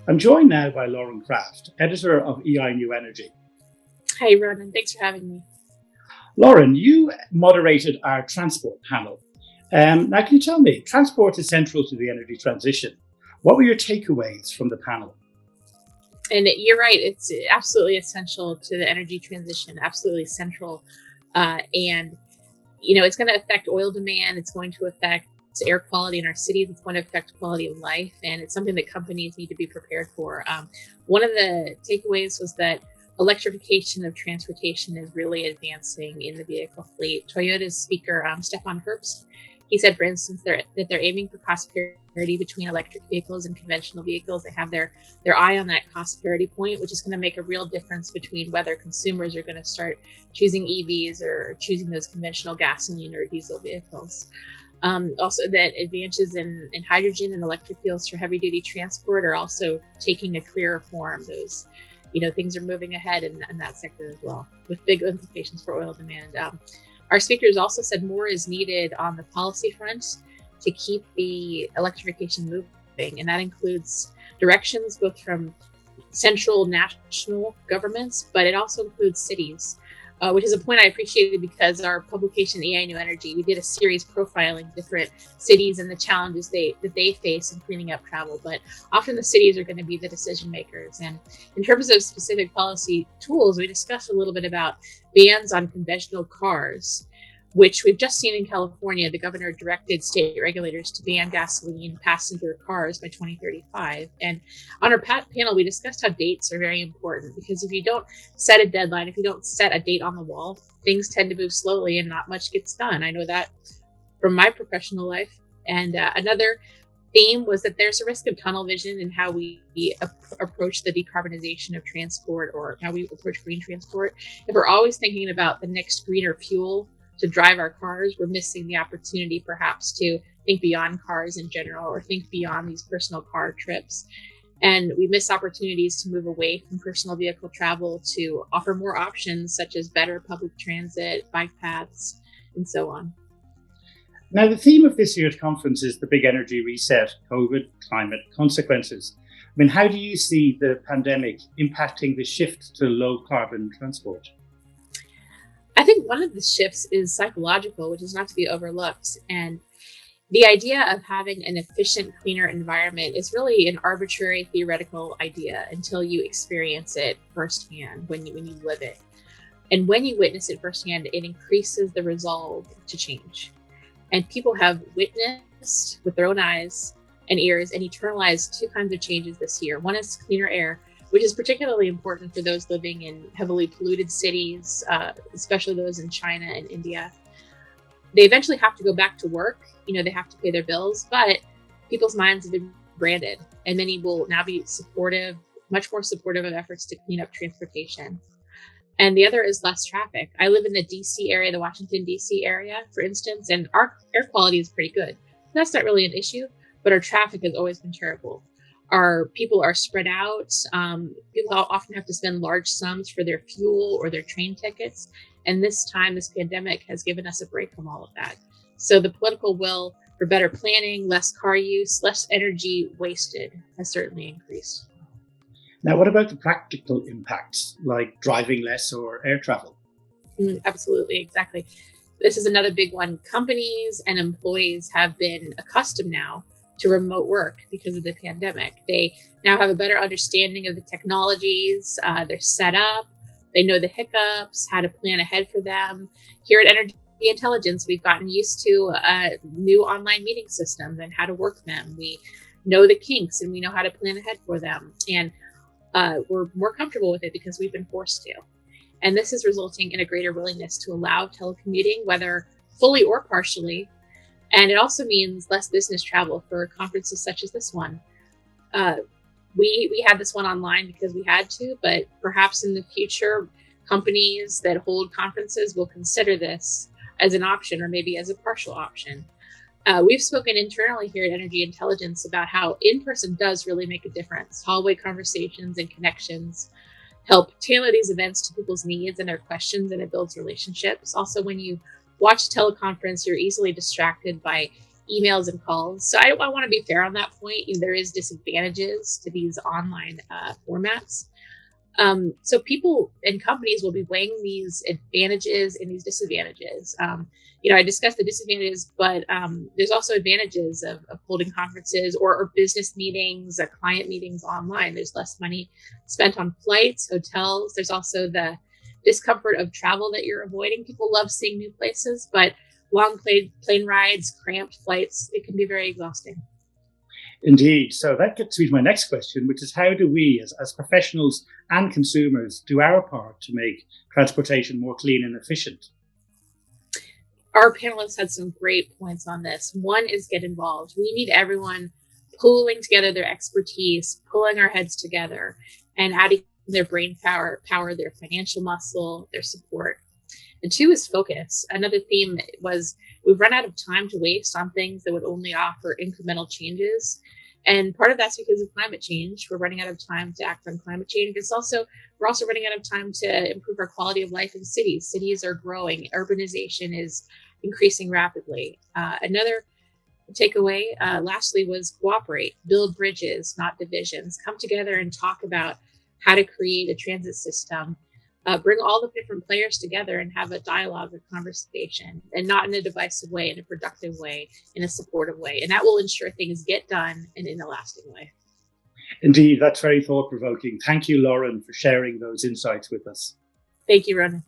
I'm joined now by Lauren Kraft, editor of EI New Energy. Hi, Ronan. Thanks for having me. Lauren, you moderated our transport panel. Now, can you tell me, transport is central to the energy transition. What were your takeaways from the panel? And you're right. It's absolutely essential to the energy transition, absolutely central. And, it's going to affect oil demand. It's going to affect air quality in our cities. It's going to affect quality of life. And it's something that companies need to be prepared for. One of the takeaways was that electrification of transportation is really advancing in the vehicle fleet. Toyota's speaker, Stefan Herbst, he said, for instance, that they're aiming for cost parity between electric vehicles and conventional vehicles. They have their eye on that cost parity point, which is going to make a real difference between whether consumers are going to start choosing EVs or choosing those conventional gasoline or diesel vehicles. Also, that advances in hydrogen and electric fuels for heavy duty transport are also taking a clearer form. Those things are moving ahead in that sector as well, with big implications for oil demand. Our speakers also said more is needed on the policy front to keep the electrification moving, and that includes directions both from central national governments, but it also includes cities, which is a point I appreciated because our publication, EI New Energy, we did a series profiling different cities and the challenges that they face in cleaning up travel. But often the cities are going to be the decision makers. And in terms of specific policy tools, we discussed a little bit about bans on conventional cars, which we've just seen in California. The governor directed state regulators to ban gasoline passenger cars by 2035. And on our panel, we discussed how dates are very important, because if you don't set a deadline, if you don't set a date on the wall, things tend to move slowly and not much gets done. I know that from my professional life. And another theme was that there's a risk of tunnel vision in how we approach the decarbonization of transport, or how we approach green transport. If we're always thinking about the next greener fuel to drive our cars, we're missing the opportunity perhaps to think beyond cars in general, or think beyond these personal car trips. And we miss opportunities to move away from personal vehicle travel to offer more options, such as better public transit, bike paths, and so on. Now, the theme of this year's conference is the big energy reset, COVID, climate consequences. I mean, how do you see the pandemic impacting the shift to low carbon transport? I think one of the shifts is psychological, which is not to be overlooked. And the idea of having an efficient, cleaner environment is really an arbitrary theoretical idea until you experience it firsthand, when you live it. And when you witness it firsthand, it increases the resolve to change. And people have witnessed with their own eyes and ears and internalized two kinds of changes this year. One is cleaner air, which is particularly important for those living in heavily polluted cities, especially those in China and India. They eventually have to go back to work. They have to pay their bills, but people's minds have been branded, and many will now be much more supportive of efforts to clean up transportation. And the other is less traffic. I live in the DC area, the Washington, DC area, for instance, and our air quality is pretty good. That's not really an issue, but our traffic has always been terrible. Our people are spread out. People often have to spend large sums for their fuel or their train tickets. And this pandemic has given us a break from all of that. So the political will for better planning, less car use, less energy wasted has certainly increased. Now, what about the practical impacts, like driving less or air travel? Absolutely, exactly. This is another big one. Companies and employees have been accustomed now to remote work because of the pandemic. They now have a better understanding of the technologies. They're set up. They know the hiccups, how to plan ahead for them. Here at Energy Intelligence, we've gotten used to new online meeting systems and how to work them. We know the kinks and we know how to plan ahead for them. And we're more comfortable with it because we've been forced to. And this is resulting in a greater willingness to allow telecommuting, whether fully or partially. And it also means less business travel for conferences such as this one. We had this one online because we had to, but perhaps in the future, companies that hold conferences will consider this as an option, or maybe as a partial option. We've spoken internally here at Energy Intelligence about how in-person does really make a difference. Hallway conversations and connections help tailor these events to people's needs and their questions, and it builds relationships. Also, when you watch teleconference, you're easily distracted by emails and calls. So I want to be fair on that point. There is disadvantages to these online formats. So people and companies will be weighing these advantages and these disadvantages. I discussed the disadvantages, but there's also advantages of holding conferences or business meetings, client meetings online. There's less money spent on flights, hotels. There's also the discomfort of travel that you're avoiding. People love seeing new places, but long plane rides, cramped flights, it can be very exhausting. Indeed. So that gets me to my next question, which is how do we as professionals and consumers do our part to make transportation more clean and efficient? Our panelists had some great points on this. One is get involved. We need everyone pooling together their expertise, pulling our heads together, and adding their brain power, their financial muscle, their support. And two is focus. Another theme was we've run out of time to waste on things that would only offer incremental changes. And part of that's because of climate change. We're running out of time to act on climate change. We're also running out of time to improve our quality of life in cities. Cities are growing. Urbanization is increasing rapidly. Another takeaway, lastly, was cooperate, build bridges, not divisions. Come together and talk about how to create a transit system. Bring all the different players together and have a dialogue or conversation, and not in a divisive way, in a productive way, in a supportive way. And that will ensure things get done and in a lasting way. Indeed, that's very thought-provoking. Thank you, Lauren, for sharing those insights with us. Thank you, Ronan.